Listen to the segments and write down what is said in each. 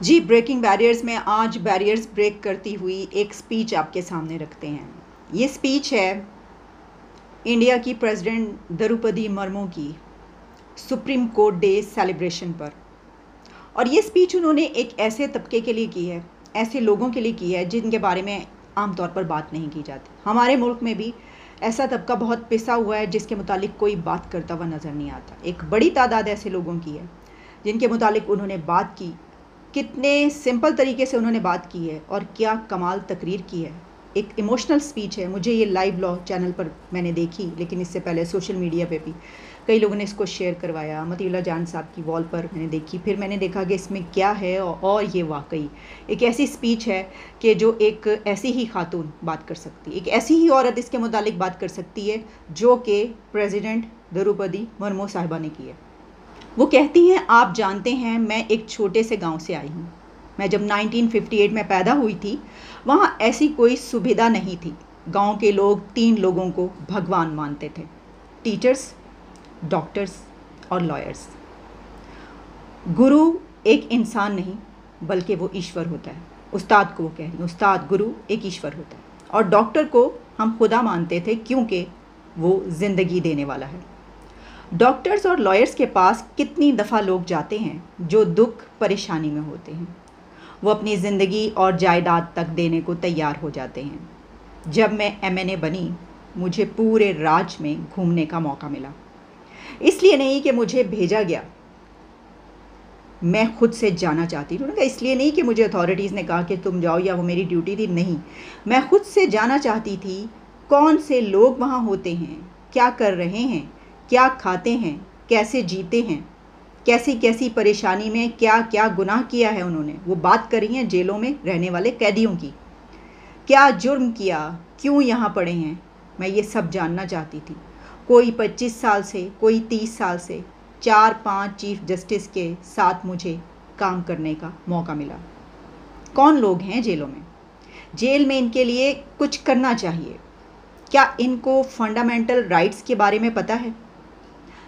जी, breaking barriers में आज barriers break करती हुई एक स्पीच आपके सामने रखते हैं। ये स्पीच है इंडिया की प्रेसिडेंट द्रौपदी मुर्मू की सुप्रीम कोर्ट डे सेलिब्रेशन पर। और ये स्पीच उन्होंने एक ऐसे तबके के लिए की है, ऐसे लोगों के लिए की है जिनके बारे में आमतौर पर बात नहीं की जाती। हमारे मुल्क में भी ऐसा तबका बहुत पिसा हुआ है जिसके मुतालिक कोई बात करता हुआ नज़र नहीं आता। एक बड़ी तादाद ऐसे लोगों की है जिनके मुतालिक उन्होंने बात की, कितने सिंपल तरीके से उन्होंने बात की है और क्या कमाल तकरीर की है। एक इमोशनल स्पीच है। मुझे ये लाइव ब्लॉग चैनल पर मैंने देखी, लेकिन इससे पहले सोशल मीडिया पे भी कई लोगों ने इसको शेयर करवाया। मतीउल्लाह जान साहब की वॉल पर मैंने देखी, फिर मैंने देखा कि इसमें क्या है और ये वाकई एक ऐसी स्पीच है कि जो एक ऐसी ही खातून बात कर सकती है, एक ऐसी ही औरत इसके मुतालिक बात कर सकती है जो कि प्रेसिडेंट द्रौपदी मुर्मू साहिबा ने की है। वो कहती हैं, आप जानते हैं मैं एक छोटे से गांव से आई हूँ। मैं जब 1958 में पैदा हुई थी, वहाँ ऐसी कोई सुविधा नहीं थी। गांव के लोग 3 लोगों को भगवान मानते थे, टीचर्स, डॉक्टर्स और लॉयर्स। गुरु एक इंसान नहीं बल्कि वो ईश्वर होता है। उस्ताद को वो कह रही हैं, उस्ताद गुरु एक ईश्वर होता है। और डॉक्टर को हम खुदा मानते थे क्योंकि वो ज़िंदगी देने वाला है। डॉक्टर्स और लॉयर्स के पास कितनी दफ़ा लोग जाते हैं जो दुख परेशानी में होते हैं। वो अपनी ज़िंदगी और जायदाद तक देने को तैयार हो जाते हैं। जब मैं एमएनए बनी, मुझे पूरे राज्य में घूमने का मौका मिला। इसलिए नहीं कि मुझे भेजा गया, मैं खुद से जाना चाहती थी। उन्होंने कहा इसलिए नहीं कि मुझे अथॉरिटीज़ ने कहा कि तुम जाओ या वो मेरी ड्यूटी थी, नहीं, मैं खुद से जाना चाहती थी। कौन से लोग वहाँ होते हैं, क्या कर रहे हैं, क्या खाते हैं, कैसे जीते हैं, कैसी कैसी परेशानी में क्या क्या गुनाह किया है उन्होंने। वो बात कर रही हैं जेलों में रहने वाले कैदियों की, क्या जुर्म किया, क्यों यहाँ पड़े हैं। मैं ये सब जानना चाहती थी। कोई 25 साल से, कोई 30 साल से 4-5 चीफ जस्टिस के साथ मुझे काम करने का मौका मिला। कौन लोग हैं जेलों में, जेल में इनके लिए कुछ करना चाहिए। क्या इनको फंडामेंटल राइट्स के बारे में पता है?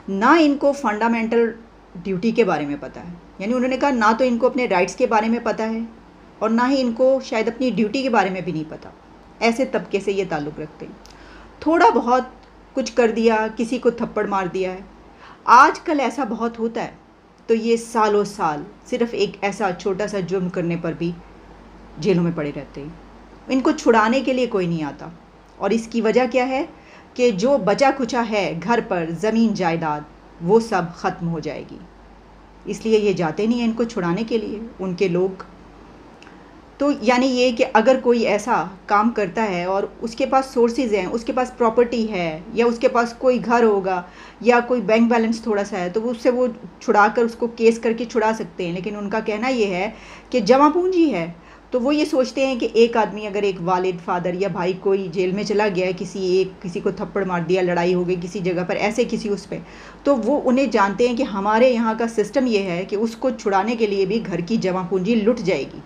ना इनको फंडामेंटल ड्यूटी के बारे में पता है। यानी उन्होंने कहा ना तो इनको अपने राइट्स के बारे में पता है और ना ही इनको शायद अपनी ड्यूटी के बारे में भी नहीं पता। ऐसे तबके से ये ताल्लुक़ रखते हैं। थोड़ा बहुत कुछ कर दिया, किसी को थप्पड़ मार दिया है, आजकल ऐसा बहुत होता है, तो ये सालों साल सिर्फ एक ऐसा छोटा सा जुर्म करने पर भी जेलों में पड़े रहते हैं। इनको छुड़ाने के लिए कोई नहीं आता। और इसकी वजह क्या है कि जो बचा खुचा है घर पर, ज़मीन जायदाद, वो सब ख़त्म हो जाएगी। इसलिए ये जाते नहीं हैं इनको छुड़ाने के लिए उनके लोग। तो यानी ये कि अगर कोई ऐसा काम करता है और उसके पास सोर्सेज हैं, उसके पास प्रॉपर्टी है, या उसके पास कोई घर होगा या कोई बैंक बैलेंस थोड़ा सा है, तो वो उससे वो छुड़ा कर उसको केस करके छुड़ा सकते हैं। लेकिन उनका कहना ये है कि जमा पूंजी है, तो वो ये सोचते हैं कि एक आदमी, अगर एक वालिद, फादर या भाई कोई जेल में चला गया है, किसी को थप्पड़ मार दिया, लड़ाई हो गई किसी जगह पर, ऐसे किसी उस पर, तो वो उन्हें जानते हैं कि हमारे यहाँ का सिस्टम ये है कि उसको छुड़ाने के लिए भी घर की जमा पूंजी लुट जाएगी,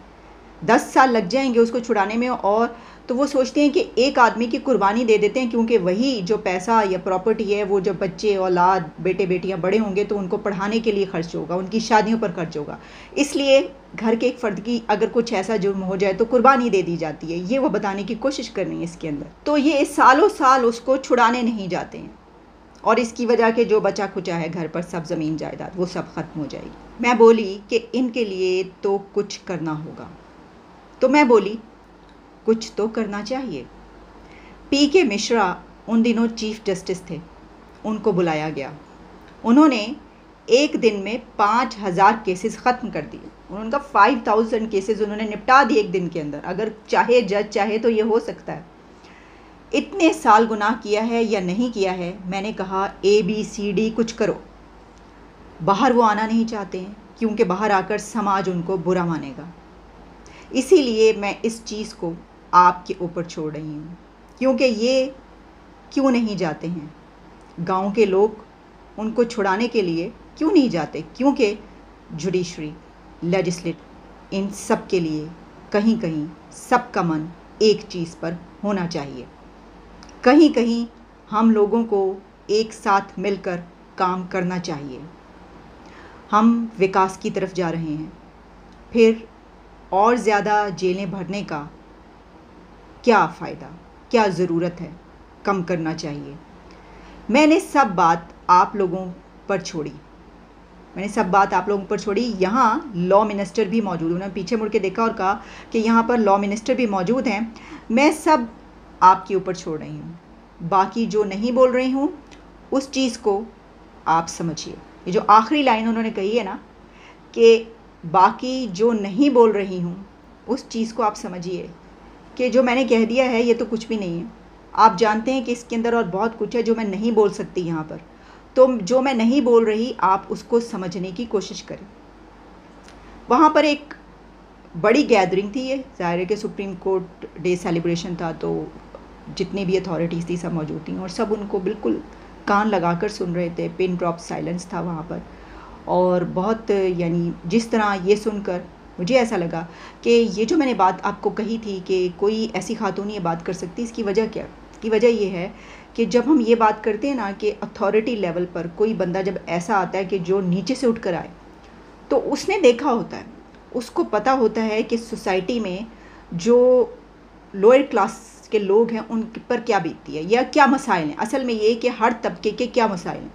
10 साल लग जाएंगे उसको छुड़ाने में। और तो वो सोचते हैं कि एक आदमी की कुर्बानी दे देते हैं, क्योंकि वही जो पैसा या प्रॉपर्टी है वो जब बच्चे, औलाद, बेटे बेटियां बड़े होंगे तो उनको पढ़ाने के लिए खर्च होगा, उनकी शादियों पर खर्च होगा। इसलिए घर के एक फ़र्द की अगर कुछ ऐसा जुर्म हो जाए तो कुर्बानी दे दी जाती है। ये वो बताने की कोशिश करनी है इसके अंदर। तो ये सालों साल उसको छुड़ाने नहीं जाते हैं और इसकी वजह के जो बचा खुचा है घर पर, सब ज़मीन जायदाद, वो सब ख़त्म हो जाएगी। मैं बोली कि इनके लिए तो कुछ करना होगा। तो मैं बोली कुछ तो करना चाहिए। पीके मिश्रा उन दिनों चीफ जस्टिस थे, उनको बुलाया गया। उन्होंने एक दिन में 5000 केसेस ख़त्म कर दिए। उन्होंने कहा 5000 केसेस उन्होंने निपटा दिए एक दिन के अंदर। अगर चाहे जज चाहे तो ये हो सकता है। इतने साल गुनाह किया है या नहीं किया है, मैंने कहा ABCD कुछ करो। बाहर वो आना नहीं चाहते हैं क्योंकि बाहर आकर समाज उनको बुरा मानेगा। इसीलिए मैं इस चीज़ को आपके ऊपर छोड़ रही हूँ, क्योंकि ये क्यों नहीं जाते हैं गांव के लोग, उनको छुड़ाने के लिए क्यों नहीं जाते? क्योंकि जुडिशरी, लेजिस्लेटिव, इन सब के लिए कहीं कहीं सबका मन एक चीज़ पर होना चाहिए। कहीं कहीं हम लोगों को एक साथ मिलकर काम करना चाहिए। हम विकास की तरफ जा रहे हैं, फिर और ज़्यादा जेलें भरने का क्या फ़ायदा, क्या ज़रूरत है, कम करना चाहिए। मैंने सब बात आप लोगों पर छोड़ी, यहाँ लॉ मिनिस्टर भी मौजूद, उन्होंने पीछे मुड़ के देखा और कहा कि यहाँ पर लॉ मिनिस्टर भी मौजूद हैं। मैं सब आपके ऊपर छोड़ रही हूँ, बाकी जो नहीं बोल रही हूँ उस चीज़ को आप समझिए। ये जो आखिरी लाइन उन्होंने कही है ना कि बाकी जो नहीं बोल रही हूँ उस चीज़ को आप समझिए, कि जो मैंने कह दिया है ये तो कुछ भी नहीं है। आप जानते हैं कि इसके अंदर और बहुत कुछ है जो मैं नहीं बोल सकती यहाँ पर। तो जो मैं नहीं बोल रही आप उसको समझने की कोशिश करें। वहाँ पर एक बड़ी गैदरिंग थी, ये ज़ाहिर है कि सुप्रीम कोर्ट डे सेलिब्रेशन था, तो जितनी भी अथॉरिटीज़ थी सब मौजूद थी और सब उनको बिल्कुल कान लगाकर सुन रहे थे। पिन ड्रॉप साइलेंस था वहाँ पर। और बहुत यानी जिस तरह ये सुनकर मुझे ऐसा लगा कि ये जो मैंने बात आपको कही थी कि कोई ऐसी खातून ये बात कर सकती, इसकी वजह क्या? की वजह ये है कि जब हम ये बात करते हैं ना कि अथॉरिटी लेवल पर कोई बंदा जब ऐसा आता है कि जो नीचे से उठ कर आए, तो उसने देखा होता है, उसको पता होता है कि सोसाइटी में जो लोअर क्लास के लोग हैं उन पर क्या बीतती है या क्या मसाइल हैं। असल में ये कि हर तबके के क्या मसाइल हैं।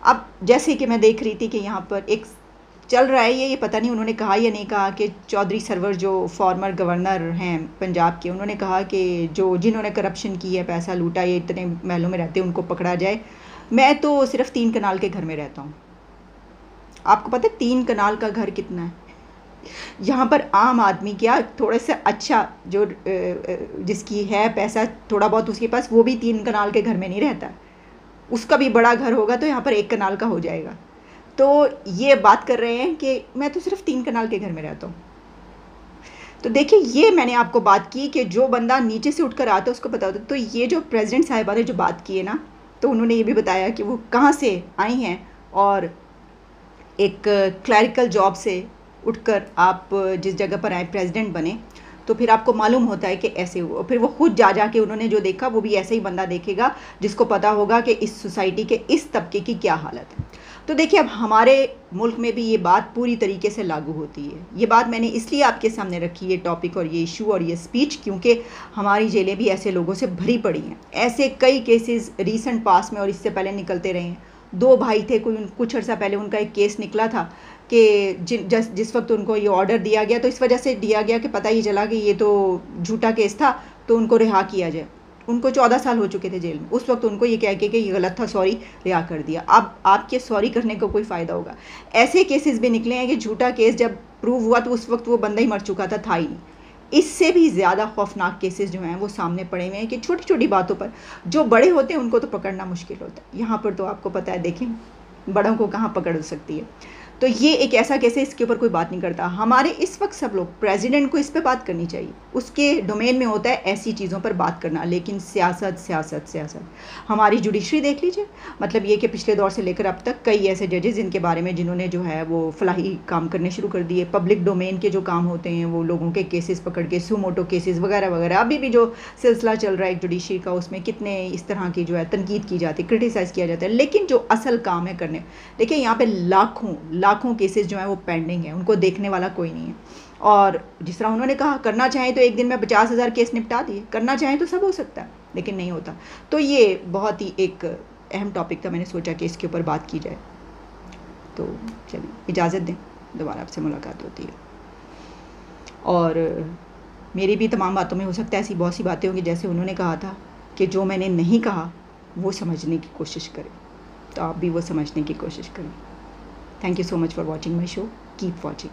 अब जैसे कि मैं देख रही थी कि यहाँ पर एक चल रहा है, ये पता नहीं उन्होंने कहा या नहीं कहा कि चौधरी सरवर जो फॉर्मर गवर्नर हैं पंजाब के, उन्होंने कहा कि जिन्होंने करप्शन की है, पैसा लूटा, ये इतने महलों में रहते हैं, उनको पकड़ा जाए। मैं तो सिर्फ 3 कनाल के घर में रहता हूँ। आपको पता है 3 कनाल का घर कितना है? यहाँ पर आम आदमी क्या थोड़ा सा अच्छा जो जिसकी है पैसा थोड़ा बहुत उसके पास, वो भी 3 कनाल के घर में नहीं रहता। उसका भी बड़ा घर होगा तो यहाँ पर 1 कनाल का हो जाएगा। तो ये बात कर रहे हैं कि मैं तो सिर्फ 3 कनाल के घर में रहता हूँ। तो देखिए, ये मैंने आपको बात की कि जो बंदा नीचे से उठकर आता है उसको पता होता है। तो ये जो प्रेसिडेंट साहिबा ने जो बात की है ना, तो उन्होंने ये भी बताया कि वो कहाँ से आई हैं और एक क्लरिकल जॉब से उठकर आप जिस जगह पर आए प्रेसिडेंट बने, तो फिर आपको मालूम होता है कि ऐसे हुआ। फिर वो खुद जा के उन्होंने जो देखा वो भी ऐसे ही बंदा देखेगा जिसको पता होगा कि इस सोसाइटी के इस तबके की क्या हालत है। तो देखिए, अब हमारे मुल्क में भी ये बात पूरी तरीके से लागू होती है। ये बात मैंने इसलिए आपके सामने रखी, ये टॉपिक और ये इशू और ये स्पीच, क्योंकि हमारी जेलें भी ऐसे लोगों से भरी पड़ी हैं। ऐसे कई केसेस रीसेंट पास में और इससे पहले निकलते रहे हैं। 2 भाई थे, कुछ अर्सा पहले उनका एक केस निकला था कि जिस वक्त उनको ये ऑर्डर दिया गया तो इस वजह से दिया गया कि पता ही चला कि ये तो झूठा केस था, तो उनको रिहा किया जाए। उनको 14 साल हो चुके थे जेल में। उस वक्त उनको ये कह के कि ये गलत था, सॉरी, रिहा कर दिया। अब आपके सॉरी करने का कोई फ़ायदा होगा? ऐसे केसेस भी निकले हैं कि झूठा केस जब प्रूव हुआ तो उस वक्त वो बंदा ही मर चुका था ही नहीं। इससे भी ज़्यादा खौफनाक केसेस जो हैं वो सामने पड़े हुए हैं कि छोटी छोटी बातों पर जो बड़े होते हैं उनको तो पकड़ना मुश्किल होता है। यहाँ पर तो आपको पता है, देखें बड़ों को कहाँ पकड़ सकती है। तो ये एक ऐसा केस है, इसके ऊपर कोई बात नहीं करता। हमारे इस वक्त सब लोग, प्रेसिडेंट को इस पे बात करनी चाहिए, उसके डोमेन में होता है ऐसी चीज़ों पर बात करना। लेकिन सियासत सियासत सियासत, हमारी जुडिशरी देख लीजिए। मतलब ये कि पिछले दौर से लेकर अब तक कई ऐसे जजेस जिनके बारे में जिन्होंने जो है वो फलाही काम करने शुरू कर दिए। पब्लिक डोमेन के जो काम होते हैं वो लोगों के केसेस पकड़ के, सुमोटो केसेस वगैरह वगैरह, अभी भी जो सिलसिला चल रहा है जुडिशरी का, उसमें कितने इस तरह की जो है तनकीद की जाती है, क्रिटिसाइज़ किया जाता है। लेकिन जो असल काम है करने, देखिए यहाँ पे लाखों केसेस जो हैं वो पेंडिंग है, उनको देखने वाला कोई नहीं है। और जिस तरह उन्होंने कहा, करना चाहें तो एक दिन में 50,000 केस निपटा दिए, करना चाहें तो सब हो सकता है, लेकिन नहीं होता। तो ये बहुत ही एक अहम टॉपिक था, मैंने सोचा कि इसके ऊपर बात की जाए। तो चलिए, इजाज़त दें, दोबारा आपसे मुलाकात होती है। और मेरी भी तमाम बातों में हो सकता है ऐसी बहुत सी बातें होंगी, जैसे उन्होंने कहा था कि जो मैंने नहीं कहा वो समझने की कोशिश करें, तो आप भी वो समझने की कोशिश करें। Thank you so much for watching my show. Keep watching.